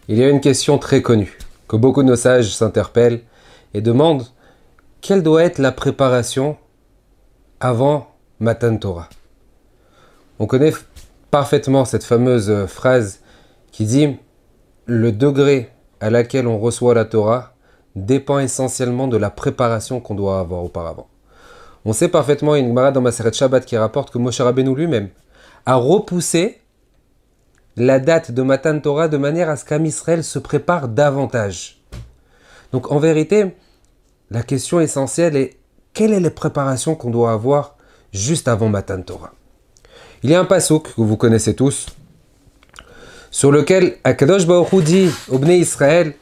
Il y a une question très connue, que beaucoup de nos sages s'interpellent et demandent quelle doit être la préparation avant Matan Torah. On connaît parfaitement cette fameuse phrase qui dit « Le degré à laquelle on reçoit la Torah dépend essentiellement de la préparation qu'on doit avoir auparavant. » On sait parfaitement, une Gemara dans Maseret Shabbat qui rapporte que Moshe Rabbeinu lui-même a repoussé la date de Matan Torah de manière à ce qu'Am Israël se prépare davantage. Donc en vérité, la question essentielle est quelle est la préparation qu'on doit avoir juste avant Matan Torah. Il y a un pasuk que vous connaissez tous, sur lequel Akadosh Baruch Hu dit au Bnei Israël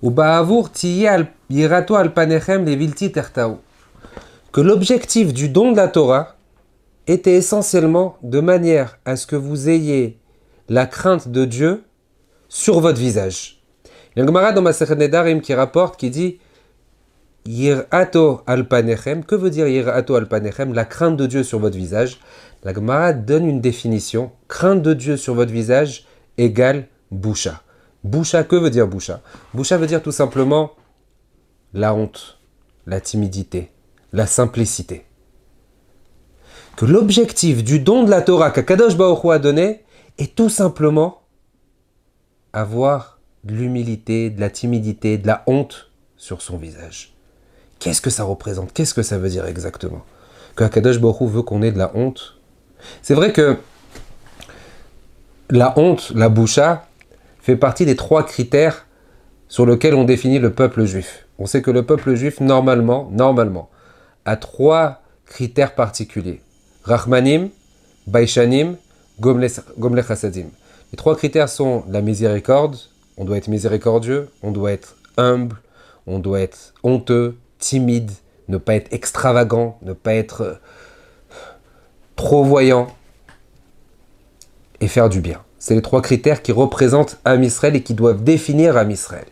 Uba'avur tiye yirato al panechem levilti tertau, que l'objectif du don de la Torah était essentiellement de manière à ce que vous ayez la crainte de Dieu sur votre visage. Il y a un Gemara dans Masechet Nedarim qui rapporte, qui dit Yirato al panechem. Que veut dire Yirato al panechem? La crainte de Dieu sur votre visage. La Gemara donne une définition. Crainte de Dieu sur votre visage égale boucha. Boucha, que veut dire boucha? Boucha veut dire tout simplement la honte, la timidité, la simplicité. Que l'objectif du don de la Torah qu'Akadosh Baruch Hu a donné est tout simplement avoir de l'humilité, de la timidité, de la honte sur son visage. Qu'est-ce que ça représente? Qu'est-ce que ça veut dire exactement? Que Akadosh Baruch Hu veut qu'on ait de la honte? C'est vrai que la honte, la boucha, fait partie des 3 critères sur lesquels on définit le peuple juif. On sait que le peuple juif, normalement, a 3 critères particuliers. Rachmanim, Baishanim, Gomle Chassadim. Les 3 critères sont la miséricorde, on doit être miséricordieux, on doit être humble, on doit être honteux, timide, ne pas être extravagant, ne pas être trop voyant et faire du bien. C'est les 3 critères qui représentent Am Israël et qui doivent définir Am Israël.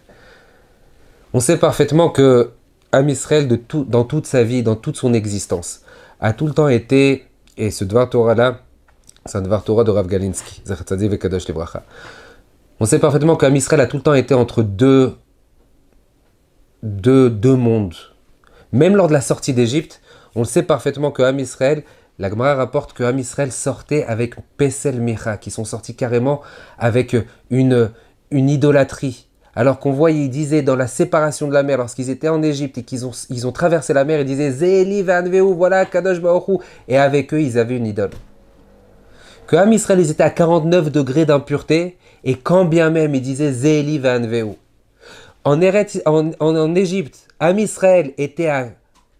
On sait parfaitement que Am Israël, dans toute sa vie, dans toute son existence, a tout le temps été, et ce Dvar Torah-là, c'est un Dvar Torah de Rav Galinsky, Zecher Tzaddik Vekadosh Livracha. On sait parfaitement qu'Am Israël a tout le temps été entre deux mondes. Même lors de la sortie d'Égypte, on le sait parfaitement qu'Am Israël, la Gemara rapporte qu'Am Israël sortait avec Pesel Micha, qui sont sortis carrément avec une idolâtrie. Alors qu'on voit, il disait dans la séparation de la mer, lorsqu'ils étaient en Égypte et qu'ils ont traversé la mer, ils disaient Zéli vanveu, voilà Kadosh Baruch Hu, et avec eux, ils avaient une idole. Que Am Israël, ils étaient à 49 degrés d'impureté, et quand bien même, ils disaient Zéli vanveu. En Égypte, Am Israël était à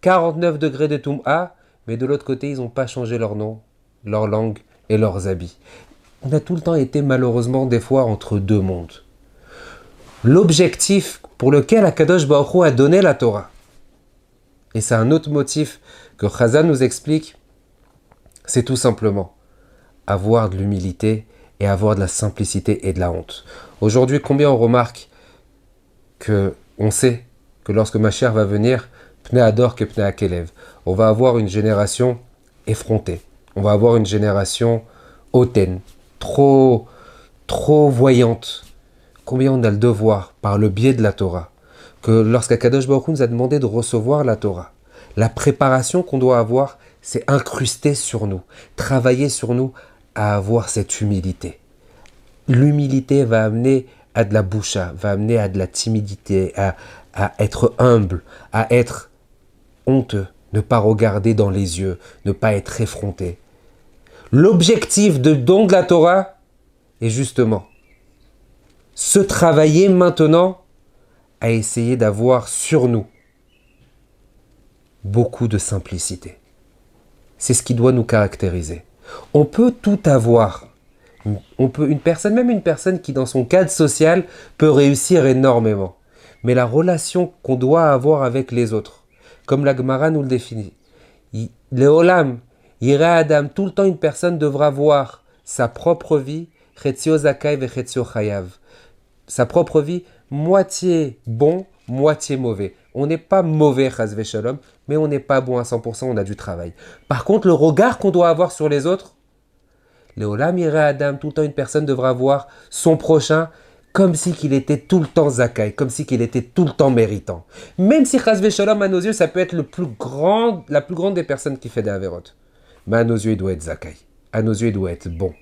49 degrés de Tum'a, mais de l'autre côté, ils n'ont pas changé leur nom, leur langue et leurs habits. On a tout le temps été malheureusement des fois entre 2 mondes. L'objectif pour lequel Akadosh Baruch Hu a donné la Torah, et c'est un autre motif que Chazal nous explique, c'est tout simplement avoir de l'humilité et avoir de la simplicité et de la honte. Aujourd'hui, combien on remarque on sait que lorsque Mashiach va venir, Pnei Ador que Pnei Akelev, on va avoir une génération effrontée. On va avoir une génération hautaine, trop voyante. Combien on a le devoir, par le biais de la Torah, que lorsqu'Akadosh Baruch Hu nous a demandé de recevoir la Torah, la préparation qu'on doit avoir, c'est incruster sur nous, travailler sur nous à avoir cette humilité. L'humilité va amener à de la boucha, va amener à de la timidité, à être humble, à être honteux, ne pas regarder dans les yeux, ne pas être effronté. L'objectif de don de la Torah est justement se travailler maintenant à essayer d'avoir sur nous beaucoup de simplicité. C'est ce qui doit nous caractériser. On peut tout avoir. Une personne qui dans son cadre social peut réussir énormément. Mais la relation qu'on doit avoir avec les autres, comme la Gemara nous le définit, le Olam, Yira Adam, tout le temps une personne devra voir sa propre vie, Chetzio Zakai ve Chetzio Chayav. Sa propre vie, moitié bon, moitié mauvais. On n'est pas mauvais, chasvé shalom, mais on n'est pas bon à 100%, on a du travail. Par contre, le regard qu'on doit avoir sur les autres, Léolam Yireh Adam, tout le temps une personne devra voir son prochain comme si qu'il était tout le temps zakai, comme si qu'il était tout le temps méritant. Même si chasvé shalom, à nos yeux, ça peut être la plus grande des personnes qui fait des avérots. Mais à nos yeux, il doit être zakai. À nos yeux, il doit être bon.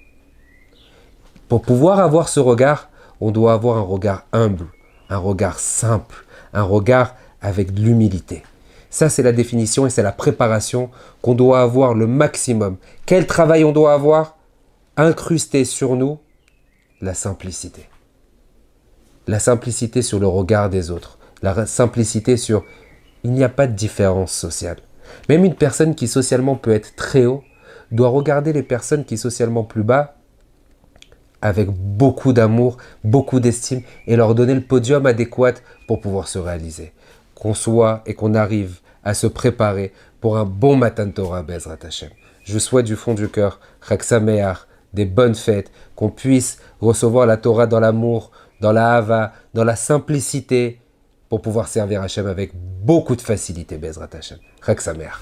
Pour pouvoir avoir ce regard, on doit avoir un regard humble, un regard simple, un regard avec de l'humilité. Ça, c'est la définition et c'est la préparation qu'on doit avoir le maximum. Quel travail on doit avoir? Incrusté sur nous, la simplicité. La simplicité sur le regard des autres. La simplicité sur... Il n'y a pas de différence sociale. Même une personne qui socialement peut être très haut doit regarder les personnes qui socialement plus bas avec beaucoup d'amour, beaucoup d'estime et leur donner le podium adéquat pour pouvoir se réaliser. Qu'on soit et qu'on arrive à se préparer pour un bon Matan Torah, Bezrat Hashem. Je souhaite du fond du cœur, Chag Sameach, des bonnes fêtes, qu'on puisse recevoir la Torah dans l'amour, dans la hava, dans la simplicité, pour pouvoir servir Hashem avec beaucoup de facilité, Bezrat Hashem. Chag Sameach.